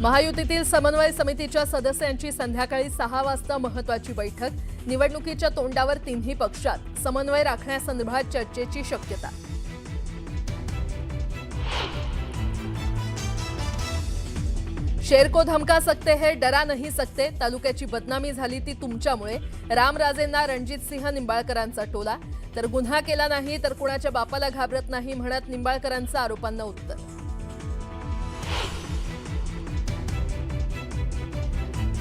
महायुतीतील समन्वय समितीच्या सदस्यांची संध्याकाळी 6 वाजता महत्त्वाची बैठक. निवडणुकीच्या तोंडावर तिन्ही पक्षात समन्वय राखण्यासंदर्भात चर्चेची शक्यता. शेर को धमका सकते हैं, डरा नहीं सकते. तालुक्याची बदनामी झाली ती तुमच्यामुळे. रामराजेंना रणजितसिंह निंबाळकरांचा टोला. तर गुन्हा केला नाही तर कुणाच्या बापाला घाबरत नाही म्हणत निंबाळकरांचं आरोपांना उत्तर.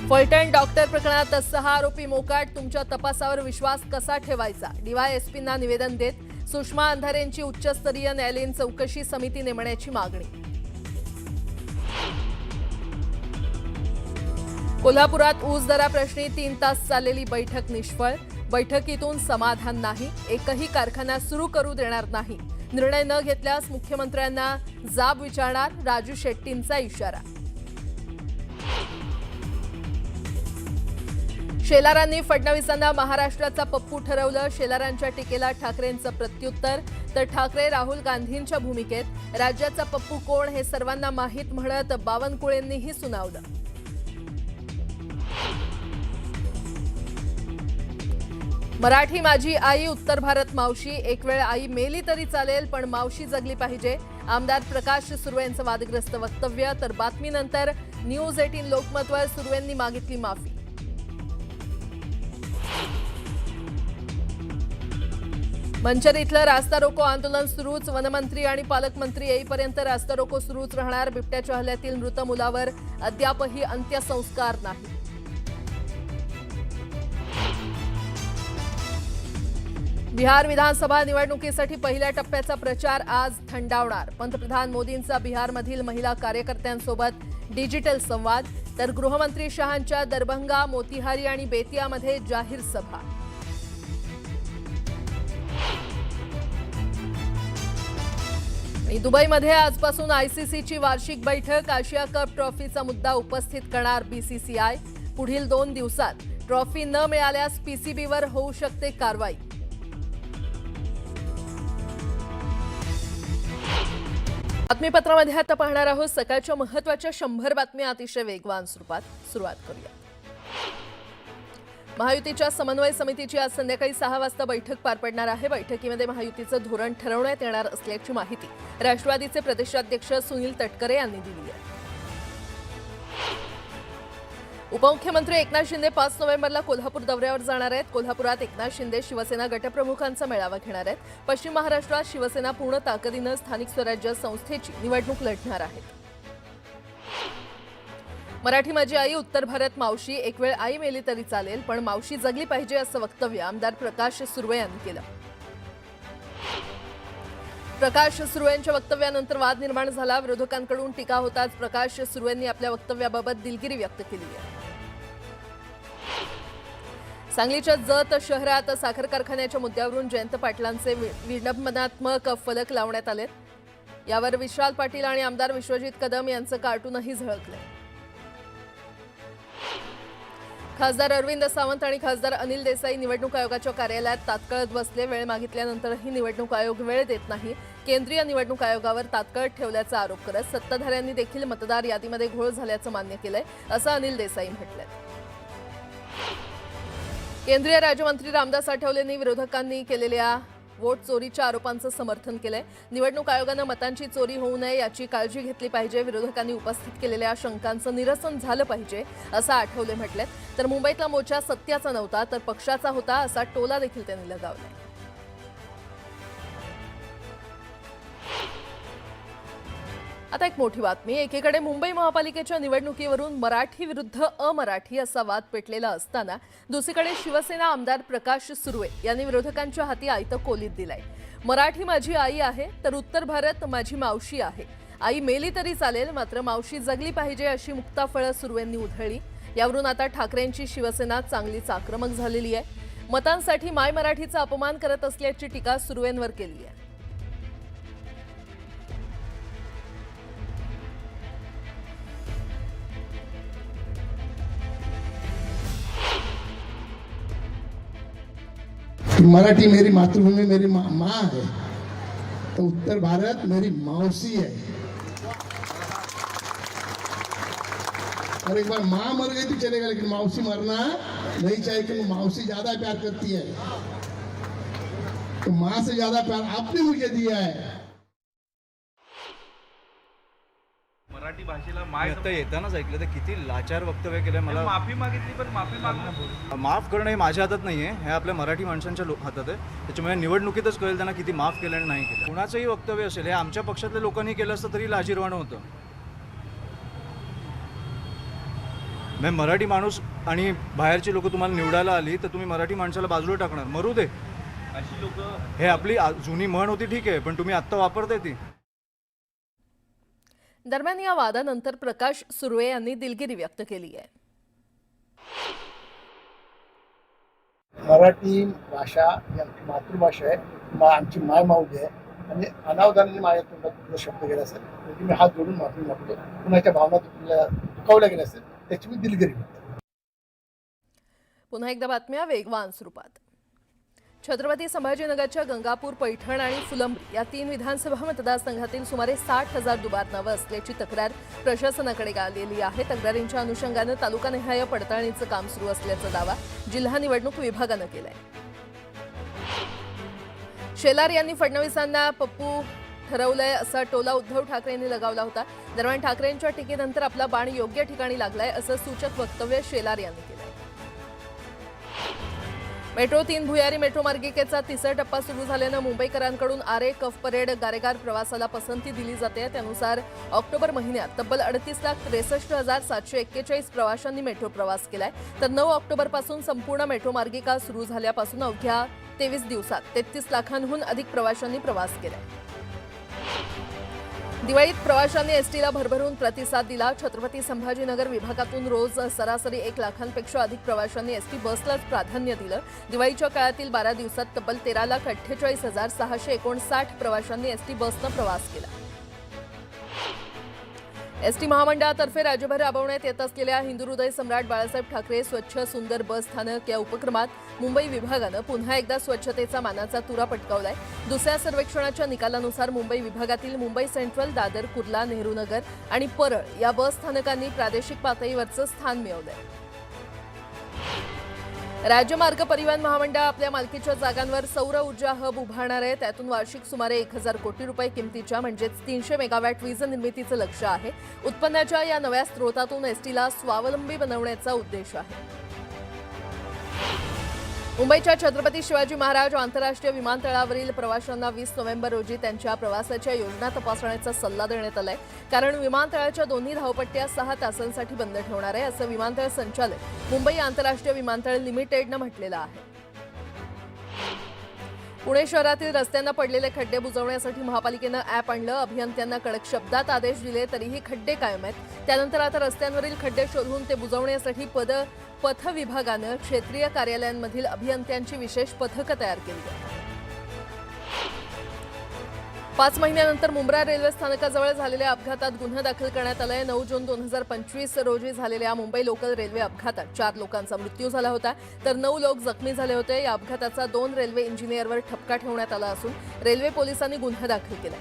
फलटण डॉक्टर प्रकरणात 6 आरोपी मोकाट. तुमच्या तपासावर विश्वास कसा ठेवायचा? डीवायएसपींना निवेदन देत सुषमा अंधारेंची उच्चस्तरीय न्यायालयीन चौकशी समिती नेमण्याची मागणी. कोल्हापुरात ऊस दराप्रश्नी 3 तास चाललेली बैठक निष्फळ. बैठकीतून समाधान नाही. एकही कारखाना सुरू करू देणार नाही. निर्णय न घेतल्यास मुख्यमंत्र्यांना जाब विचारणार. राजू शेट्टींचा इशारा. शेलारांनी फडणवीसांना महाराष्ट्राचा पप्पू ठरवलं. शेलारांच्या टीकेला ठाकरेंचं प्रत्युत्तर. तर ठाकरे राहुल गांधींच्या भूमिकेत राज्याचा पप्पू कोण हे सर्वांना माहीत म्हणत बावनकुळेंनीही सुनावलं. मराठी माझी आई, उत्तर भारत मावशी. एक वेळ आई मेली तरी चालेल पण मावशी जगली पाहिजे. आमदार प्रकाश सुर्वेंचं वादग्रस्त वक्तव्य. तर बातमीनंतर न्यूज 18 लोकमतवर सुर्वेंनी मागितली माफी. मंचर इथलं रास्ता रोको आंदोलन सुरूच. वनमंत्री आणि पालकमंत्री येईपर्यंत रास्ता रोको सुरूच राहणार. बिबट्याच्या हल्ल्यातील मृत मुलावर अद्यापही अंत्यसंस्कार नाही. बिहार विधानसभा निवडणुकीसाठी पहिल्या टप्प्याचा प्रचार आज थंडावणार. पंतप्रधान मोदींचा बिहारमधील महिला कार्यकर्त्यांसोबत डिजिटल संवाद. तर गृहमंत्री शहांच्या दरभंगा, मोतीहारी आणि बेतियामध्ये जाहीर सभा. दुबईमध्ये आजपासून आयसीसीची वार्षिक बैठक. आशिया कप ट्रॉफीचा मुद्दा उपस्थित करणार बीसीसीआय. पुढील 2 दिवसात ट्रॉफी न मिळाल्यास पीसीबीवर होऊ शकते कारवाई. बातमीपत्रामध्ये आता पाहणार आहोत सकाळच्या महत्त्वाच्या 100 बातम्या अतिशय वेगवान स्वरूपात. सुरुवात करूया. महायुतीच्या समन्वय समितीची आज संध्याकाळी 6 वाजता बैठक पार पडणार आहे. बैठकीमध्ये महायुतीचं धोरण ठरवण्यात येणार असल्याची माहिती राष्ट्रवादीचे प्रदेशाध्यक्ष सुनील तटकरे यांनी दिली आहे. उपमुख्यमंत्री एकनाथ शिंदे 5 नोव्हेंबरला कोल्हापूर दौऱ्यावर जाणार आहेत. कोल्हापुरात एकनाथ शिंदे शिवसेना गटप्रमुखांचा मेळावा घेणार आहेत. पश्चिम महाराष्ट्रात शिवसेना पूर्ण ताकदीनं स्थानिक स्वराज्य संस्थेची निवडणूक लढणार आहेत. मराठी माझी आई, उत्तर भारत मावशी. एक वेळ आई मेली तरी चालेल पण मावशी जगली पाहिजे असं वक्तव्य आमदार प्रकाश सुर्वे यांनी केलं. प्रकाश सुर्वेंच्या वक्तव्यानंतर वाद निर्माण झाला. विरोधकांकडून टीका होताच प्रकाश सुर्वेंनी आपल्या वक्तव्याबाबत दिलगिरी व्यक्त केली आहे. सांगलीच्या जत शहरात साखर कारखान्याच्या मुद्द्यावरून जयंत पाटलांचे विडंबनात्मक फलक लावण्यात आले. यावर विशाल पाटील आणि आमदार विश्वजित कदम यांचं कार्टूनही झळकलंय. खासदार अरविंद सावंत आणि खासदार अनिल देसाई निवडणूक आयोगाच्या कार्यालयात तात्काळ बसले. वेळ मागितल्यानंतरही निवडणूक आयोग वेळ देत नाही. केंद्रीय निवडणूक आयोगावर तात्काळ ठेवल्याचा आरोप करत सत्ताधाऱ्यांनी देखील मतदार यादीमध्ये घोळ झाल्याचं मान्य केलंय असं अनिल देसाई म्हटलंय. केंद्रीय राज्यमंत्री रामदास आठवलेंनी विरोधकांनी केलेल्या वोट चोरीच्या आरोपांचं समर्थन केलंय. निवडणूक आयोगानं मतांची चोरी होऊ नये याची काळजी घेतली पाहिजे. विरोधकांनी उपस्थित केलेल्या शंकांचं निरसन झालं पाहिजे असं आठवले म्हटले. तर मुंबईतला मोर्चा सत्याचा नव्हता तर पक्षाचा होता असा टोला देखील त्यांनी लगावलाय. आता एक मोठी बातमी. एकीकडे मुंबई महापालिकेच्या निवडणुकीवरून मराठी विरुद्ध अमराठी असा वाद पेटलेला असताना दुसरीकडे शिवसेना आमदार प्रकाश सुर्वे यांनी विरोधकांच्या हाती आयतं कोलीत दिलंय. मराठी माझी आई आहे तर उत्तर भारत माझी मावशी आहे. आई मेली तरी चालेल मात्र मावशी जगली पाहिजे अशी मुक्ताफळं सुर्वेंनी उधळली. यावरून आता ठाकरेंची शिवसेना चांगलीच आक्रमक झालेली आहे. मतांसाठी माय मराठीचा अपमान करत असल्याची टीका सुर्वेंवर केली आहे. मराठी मेरी मातृभूमि मेरी माँ है तो उत्तर भारत मेरी मौसी है। और एक बार माँ मर गई तो चलेगा, लेकिन मौसी मरना नहीं चाहिए, क्योंकि मौसी ज्यादा प्यार करती है। तो माँ से ज्यादा प्यार आपने मुझे दिया है। मराठी भाषेला मी आता येतानाच ऐकलं तर किती लाचार वक्तव्य केलंय मला. माफी मागितली, पण माफी मागणं माफ करणं हे माझ्या हातात नाही आहे, हे आपल्या मराठी माणसांच्या हातात आहे. त्याच्यामुळे निवडणुकीतच कळेल त्यांना किती माफ केलं आणि नाही केलं. कुणाचंही वक्तव्य असेल, हे आमच्या पक्षातल्या लोकांनी केलं असतं तरी लाजिरवाणं होतं. मराठी माणूस आणि बाहेरची लोक तुम्हाला निवडायला आली तर तुम्ही मराठी माणसाला बाजूला टाकणार, मरू दे. अशी लोक हे आपली जुनी म्हण होती, ठीक आहे, पण तुम्ही आत्ता वापरताय ती. दरम्यान या वादानंतर प्रकाश सुर्वे यांनी दिलगिरी व्यक्त केली आहे. मराठी भाषा ही आमची मातृभाषा आहे, आमची मायमाऊली आहे आणि अनावधानाने माझ्या तोंडात शब्द गेला असेल म्हणजे मी हात जोडून माफी मागतो. कुणाच्या भावना दुखावल्या गेल्या असेल त्याची मी दिलगिरी व्यक्त. पुन्हा एकदा बातम्या वेगवान स्वरूपात. छत्रपती संभाजीनगरच्या गंगापूर, पैठण आणि फुलंब्री या 3 विधानसभा मतदारसंघातील सुमारे 60,000 दुबार नावं असल्याची तक्रार प्रशासनाकडे आलेली आहे. तक्रारींच्या अनुषंगानं तालुकानिहाय पडताळणीचं काम सुरू असल्याचा दावा जिल्हा निवडणूक विभागानं केलाय. शेलार यांनी फडणवीसांना पप्पू ठरवलंय असा टोला उद्धव ठाकरेंनी लगावला होता. दरम्यान ठाकरेंच्या टीकेनंतर आपला बाण योग्य ठिकाणी लागलाय असं सूचक वक्तव्य शेलार यांनी केलंय. मेट्रो 3 भुयारी मेट्रो मार्गिकेचा 3रा टप्पा सुरू झाल्यानं मुंबईकरांकडून आरे, कफ परेड, गारेगार प्रवासाला पसंती दिली जाते. त्यानुसार ऑक्टोबर महिन्यात तब्बल 38,63,741 प्रवाशांनी मेट्रो प्रवास केलाय. तर 9 ऑक्टोबरपासून संपूर्ण मेट्रो मार्गिका सुरू झाल्यापासून अवघ्या 23 दिवसात 33 लाखांहून अधिक प्रवाशांनी प्रवास केलाय. दिवाळीत प्रवाशांनी एसटीला भरभरून प्रतिसाद दिला. छत्रपती संभाजीनगर विभागातून रोज सरासरी 1 लाखांपेक्षा अधिक प्रवाशांनी एसटी बसलाच प्राधान्य दिलं. दिवाळीच्या काळातील 12 दिवसात तब्बल 13,48,659 प्रवाशांनी एसटी बसनं प्रवास केला. एसटी महामंडळातर्फे राज्यभर राबवण्यात येत असलेल्या हिंदुहृदय सम्राट बाळासाहेब ठाकरे स्वच्छ सुंदर बस स्थानक या उपक्रमात मुंबई विभागानं पुन्हा एकदा स्वच्छतेचा मानाचा तुरा पटकावलाय. दुसऱ्या सर्वेक्षणाच्या निकालानुसार मुंबई विभागातील मुंबई सेंट्रल, दादर, कुर्ला, नेहरूनगर आणि परळ या बस स्थानकांनी प्रादेशिक पातळीवरचं स्थान मिळवलंय. राज्य मार्ग परिवहन महामंडळ आपल्या मालकीच्या जागांवर सौर ऊर्जा हब उभारणार आहे. त्यातून वार्षिक सुमारे 1,000 कोटी रुपये किमतीच्या म्हणजेच 300 मेगावॅट वीज निर्मितीचं लक्ष्य आहे. उत्पन्नाच्या या नव्या स्रोतातून एसटीला स्वावलंबी बनवण्याचा उद्देश आहे. मुंबईच्या छत्रपती शिवाजी महाराज आंतरराष्ट्रीय विमानतळावरील प्रवाशांना 20 नोव्हेंबर रोजी त्यांच्या प्रवासाच्या योजना तपासण्याचा सल्ला देण्यात आलाय. कारण विमानतळाच्या दोन्ही धावपट्ट्या 6 तासांसाठी बंद ठेवणार आहे असं विमानतळ संचालक मुंबई आंतरराष्ट्रीय विमानतळ लिमिटेडनं म्हटलेलं आहे. पुणे शहरातील रस्त्यांना पडलेले खड्डे बुजवण्यासाठी महापालिकेनं ॲप आणलं. अभियंत्यांना कडक शब्दात आदेश दिले तरीही खड्डे कायम आहेत. त्यानंतर आता रस्त्यांवरील खड्डे शोधून ते बुजवण्यासाठी पथ विभागानं क्षेत्रीय कार्यालयांमधील अभियंत्यांची विशेष पथकं तयार केली आहेत. 5 महिन्यानंतर मुंब्रा रेल्वे स्थानकाजवळ झालेल्या अपघातात गुन्हा दाखल करण्यात आलाय. 9 जून 2025 रोजी झालेल्या मुंबई लोकल रेल्वे अपघातात 4 लोकांचा मृत्यू झाला होता, तर 9 लोक जखमी झाले होते. या अपघाताचा 2 रेल्वे इंजिनियरवर ठपका ठेवण्यात आला असून रेल्वे पोलिसांनी गुन्हा दाखल केलाय.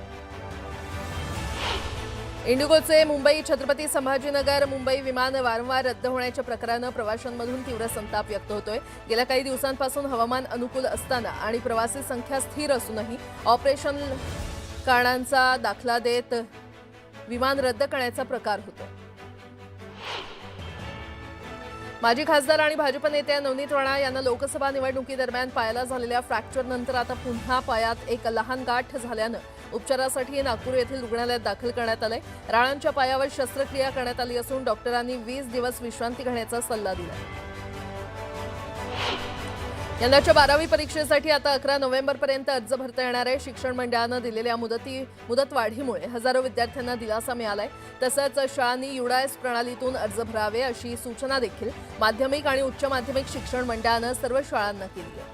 इंडिगोचे मुंबई छत्रपती संभाजीनगर मुंबई विमान वारंवार रद्द होण्याच्या प्रकारानं प्रवाशांमधून तीव्र संताप व्यक्त होतोय. गेल्या काही दिवसांपासून हवामान अनुकूल असताना आणि प्रवासी संख्या स्थिर असूनही ऑपरेशन कारणांचा दाखला देत विमान रद्द करण्याचा प्रकार होतो. माजी खासदार आणि भाजप नेत्या नवनीत राणा यांना लोकसभा निवडणुकीदरम्यान पायाला झालेल्या फ्रॅक्चरनंतर आता पुन्हा पायात एक लहान गाठ झाल्यानं उपचारासाठी नागपूर येथील रुग्णालयात दाखल करण्यात आलंय. राणांच्या पायावर शस्त्रक्रिया करण्यात आली असून डॉक्टरांनी 20 दिवस विश्रांती घेण्याचा सल्ला दिला. यंदाच्या 12वी परीक्षेसाठी आता 11 नोव्हेंबरपर्यंत अर्ज भरता येणार आहे. शिक्षण मंडळानं दिलेल्या मुदतवाढीमुळे हजारो विद्यार्थ्यांना दिलासा मिळालाय. तसंच शाळांनी युडाएस प्रणालीतून अर्ज भरावे अशी सूचना देखील माध्यमिक आणि उच्च माध्यमिक शिक्षण मंडळानं सर्व शाळांना केली आहे.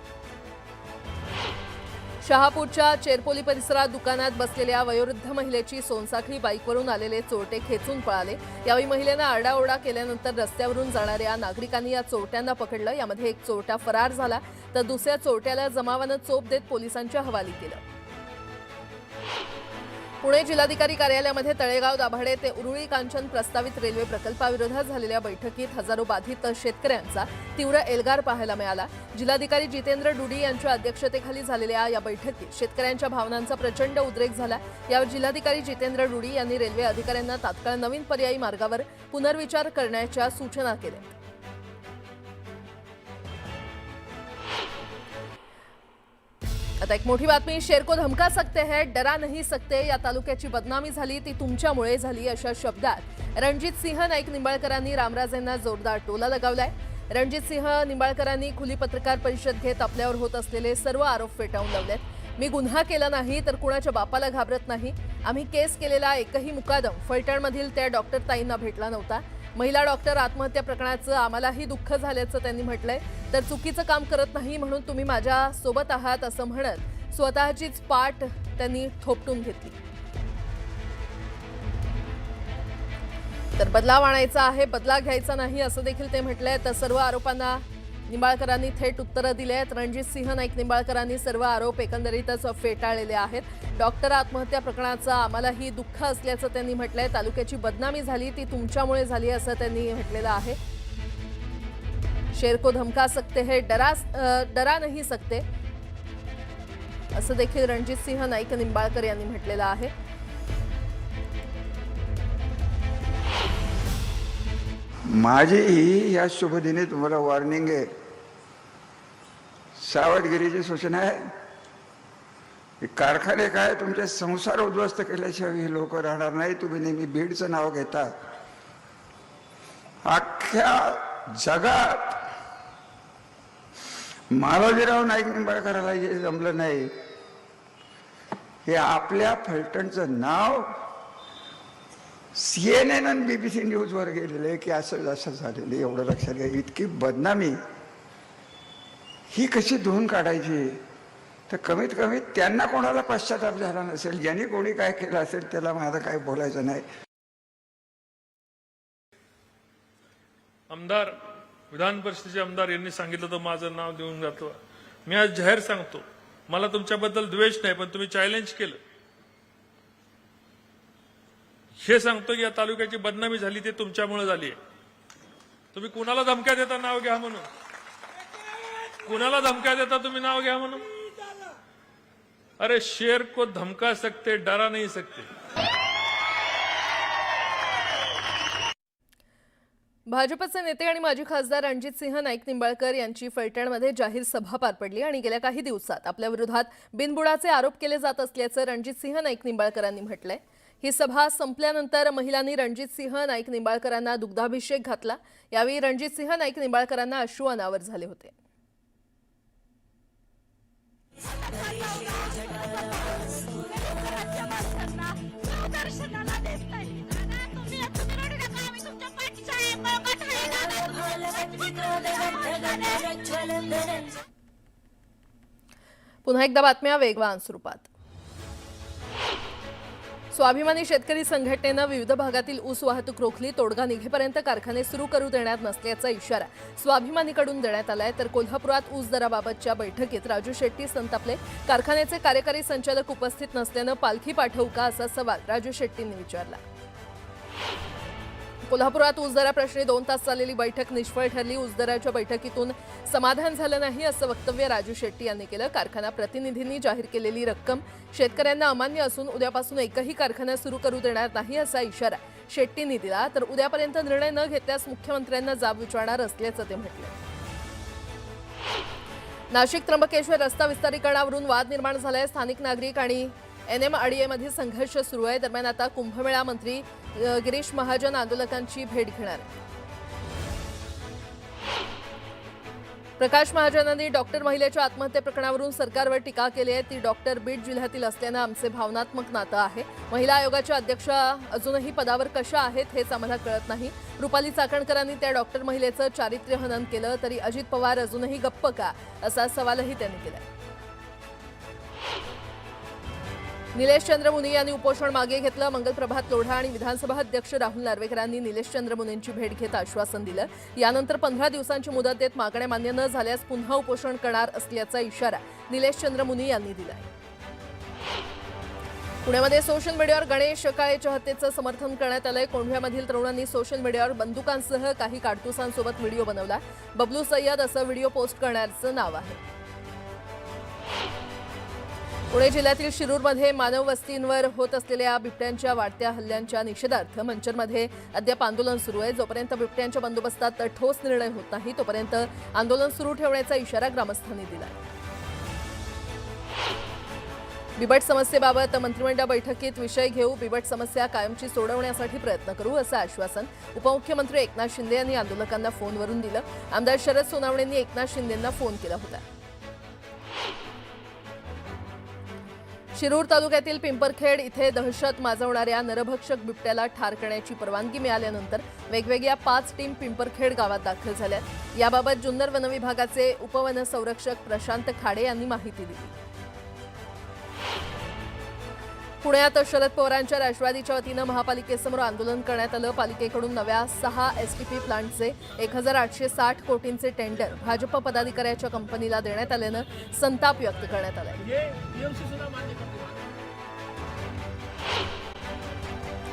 शहापूरच्या चेरपोली परिसरात दुकानात बसलेल्या वयोवृद्ध महिलेची सोनसाखळी बाईकवरून आलेले चोरटे खेचून पळाले. यावेळी महिलेनं आरडाओरडा केल्यानंतर रस्त्यावरून जाणाऱ्या नागरिकांनी या चोरट्यांना पकडलं. यामध्ये एक चोरटा फरार झाला तर दुसऱ्या चोरट्याला जमावानं चोप देत पोलिसांच्या हवाली केलं. पुणे जिल्हाधिकारी कार्यालयामध्ये तळेगाव दाभाडे ते उरुळी कांचन प्रस्तावित रेल्वे प्रकल्पाविरोधात झालेल्या बैठकीत हजारो बाधित शेतकऱ्यांचा तीव्र एल्गार पाहायला मिळाला. जिल्हाधिकारी जितेंद्र डुडी यांच्या अध्यक्षतेखाली झालेल्या या बैठकीत शेतकऱ्यांच्या भावनांचा प्रचंड उद्रेक झाला. यावर जिल्हाधिकारी जितेंद्र डुडी यांनी रेल्वे अधिकाऱ्यांना तात्काळ नवीन पर्यायी मार्गावर पुनर्विचार करण्याच्या सूचना केल्या. आता एक मोठी बातमी. शेर को धमका सकते हैं, डरा नहीं सकते. या तालुक्याची बदनामी झाली ती तुमच्यामुळे झाली अशा शब्दात रणजित सिंह नाईक निंबाळकरांनी रामराजेंना जोरदार टोला लगावलाय. रणजित सिंह निंबाळकरांनी खुली पत्रकार परिषद घेत आपल्यावर होत असलेले सर्व आरोप फेटाळून लावलेत. मी गुन्हा केला नाही तर कुणाच्या बापाला घाबरत नाही. आम्ही केस केलेला एकही मुकादम फलटणमधील त्या डॉक्टर ताईंना भेटला नव्हता. महिला डॉक्टर आत्महत्या प्रकरणाचं आम्हालाही दुःख झाल्याचं त्यांनी म्हटलंय. तर चुकीचं काम करत नाही म्हणून तुम्ही माझ्या सोबत आहात असं म्हणत स्वतःचीच पाठ त्यांनी थोपटून घेतली. तर बदलाव आणायचा आहे, बदला घ्यायचा नाही असं देखील ते म्हटलंय. तर सर्व आरोपांना निंबाळकरांनी थेट उत्तरं दिली आहेत. रणजित सिंह नाईक निंबाळकरांनी सर्व आरोप एकंदरीतच फेटाळलेले आहेत. डॉक्टर आत्महत्या प्रकरणाचं आम्हालाही दुःख असल्याचं त्यांनी म्हटलंय. तालुक्याची बदनामी झाली ती तुमच्यामुळे झाली असं त्यांनी म्हटलेलं आहे. शेर को धमका सकते हैं, डरा नहीं सकते असं देखील रणजित सिंह नाईक निंबाळकर यांनी म्हटलेलं आहे. माझी या शुभदिनी तुम्हाला वॉर्निंग आहे, सावधगिरीची सूचना आहे. कारखाने काय तुमचे संसार उद्ध्वस्त केल्याशिवाय ही लोक राहणार नाही. तुम्ही नेहमी बीडचं नाव घेता. अख्ख्या जगात मालोजीराव नाईक निंबाळकराला जे जमलं नाही हे आपल्या फलटणचं नाव CNN आणि BBC न्यूजवर गेलेलं आहे की असं झालेलं आहे. एवढं लक्षात घ्या. इतकी बदनामी ही कशी धुवून काढायची. तर कमीत कमी त्यांना कोणाला पश्चाताप झाला नसेल. ज्यांनी कोणी काय केलं असेल त्याला माझं काय बोलायचं नाही. आमदार, विधान परिषदेचे आमदार यांनी सांगितलं तर माझं नाव देऊन जातो. मी आज जाहीर सांगतो, मला तुमच्याबद्दल द्वेष नाही, पण तुम्ही चॅलेंज केलं. हे सांगतो की या तालुक्याची बदनामी झाली ते तुमच्यामुळे झाली आहे. तुम्ही कुणाला धमक्या देता नाव घ्या म्हणून? कुणाला धमक्या देता तुम्ही नाव घ्या म्हणून? अरे शेर को धमका सकते, डरा नहीं सकते. भाजपचे नेते आणि माजी खासदार रणजित सिंह नाईक निंबाळकर यांची फलटणमध्ये जाहीर सभा पार पडली आणि गेल्या काही दिवसात आपल्या विरोधात बिनबुडाचे आरोप केले जात असल्याचं रणजित सिंह नाईक निंबाळकरांनी म्हटलंय. ही सभा संपल्यानंतर महिलांनी रणजित सिंह नाईक निंबाळकरांना दुग्धाभिषेक घातला. यावेळी रणजित सिंह नाईक निंबाळकरांना अश्रू अनावर झाले होते. पुन्हा एकदा बातम्या वेगवान स्वरूपात. स्वाभिमानी शेतकरी संघटनेनं विविध भागातील ऊस वाहतूक रोखली. तोडगा निघेपर्यंत कारखाने सुरू करू देण्यात नसल्याचा इशारा स्वाभिमानीकडून देण्यात आलाय. तर कोल्हापुरात ऊस दराबाबतच्या बैठकीत राजू शेट्टी संतापले. कारखान्याचे कार्यकारी संचालक उपस्थित नसल्यानं पालखी पाठवू का असा सवाल राजू शेट्टींनी विचारला. कोल्हापुरात ऊस दराप्रश्नी 2 तास चाललेली बैठक निष्फळ ठरली. ऊस दराच्या बैठकीतून समाधान झालं नाही असं वक्तव्य राजू शेट्टी यांनी केलं. कारखाना प्रतिनिधींनी जाहीर केलेली रक्कम शेतकऱ्यांना अमान्य असून उद्यापासून एकही कारखाना सुरू करू देणार नाही असा इशारा शेट्टींनी दिला. तर उद्यापर्यंत निर्णय न घेतल्यास मुख्यमंत्र्यांना जाब विचारणार असल्याचं ते म्हटलं. नाशिक त्र्यंबकेश्वर रस्ता विस्तारीकरणावरून वाद निर्माण झालाय. स्थानिक नागरिक आणि NMRDA मध्ये संघर्ष सुरू आहे. दरम्यान आता कुंभमेळा मंत्री गिरीश महाजन आंदोलकांची भेट घेणार. प्रकाश महाजनांनी डॉक्टर महिलेच्या आत्महत्या प्रकरणावरून सरकारवर टीका केली आहे. ती डॉक्टर बीड जिल्ह्यातील असल्यानं आमचे भावनात्मक नातं आहे. महिला आयोगाच्या अध्यक्षा अजूनही पदावर कशा आहेत हेच आम्हाला कळत नाही. रुपाली चाकणकरांनी त्या डॉक्टर महिलेचं चारित्र्य हनन केलं तरी अजित पवार अजूनही गप्प का असा सवालही त्यांनी केला. निलेश चंद्र मुनी यांनी उपोषण मागे घेतलं. मंगल प्रभात लोढा आणि विधानसभा अध्यक्ष राहुल नार्वेकरांनी निलेश चंद्र मुनींची भेट घेत आश्वासन दिलं. यानंतर 15 दिवसांची मुदत देत मागण्या मान्य न झाल्यास पुन्हा उपोषण करणार असल्याचा इशारा निलेश चंद्र मुनी यांनी दिला. पुण्यामध्ये सोशल मीडियावर गणेश काळेच्या हत्येचं समर्थन करण्यात आलंय. कोंढव्यामधील तरुणांनी सोशल मीडियावर बंदुकांसह काही काडतुसांसोबत व्हिडिओ बनवला. बबलू सय्यद असं व्हिडिओ पोस्ट करण्याचं नाव आहे. पुणे जिल्ह्यातील शिरूरमध्ये मानव वस्तींवर होत असलेल्या बिबट्यांच्या वाढत्या हल्ल्यांच्या निषेधार्थ मंचरमध्ये अद्याप आंदोलन सुरू आहे. जोपर्यंत बिबट्यांच्या बंदोबस्तात ठोस निर्णय होत नाही तोपर्यंत आंदोलन सुरू ठेवण्याचा इशारा ग्रामस्थांनी दिला. बिबट समस्येबाबत मंत्रिमंडळ बैठकीत विषय घेऊ. बिबट समस्या कायमची सोडवण्यासाठी प्रयत्न करू असं आश्वासन उपमुख्यमंत्री एकनाथ शिंदे यांनी आंदोलकांना फोनवरून दिलं. आमदार शरद सोनावणेंनी एकनाथ शिंदेंना फोन केला होता. शिरूर तालुक्यातील पिंपरखेड इथे दहशत माजवणाऱ्या नरभक्षक बिबट्याला ठार करण्याची परवानगी मिळाल्यानंतर वेगवेगळ्या 5 टीम पिंपरखेड गावात दाखल झाल्या. याबाबत जुन्नर वनविभागाचे उपवन संरक्षक प्रशांत खाडे यांनी माहिती दिली. पुण्यात शरद पवारांच्या राष्ट्रवादीच्या वतीनं महापालिकेसमोर आंदोलन करण्यात आलं. पालिकेकडून नव्या 6 एसटीपी प्लांटचे 1860 कोटींचे टेंडर भाजप पदाधिकाऱ्याच्या कंपनीला देण्यात आल्यानं संताप व्यक्त करण्यात आला.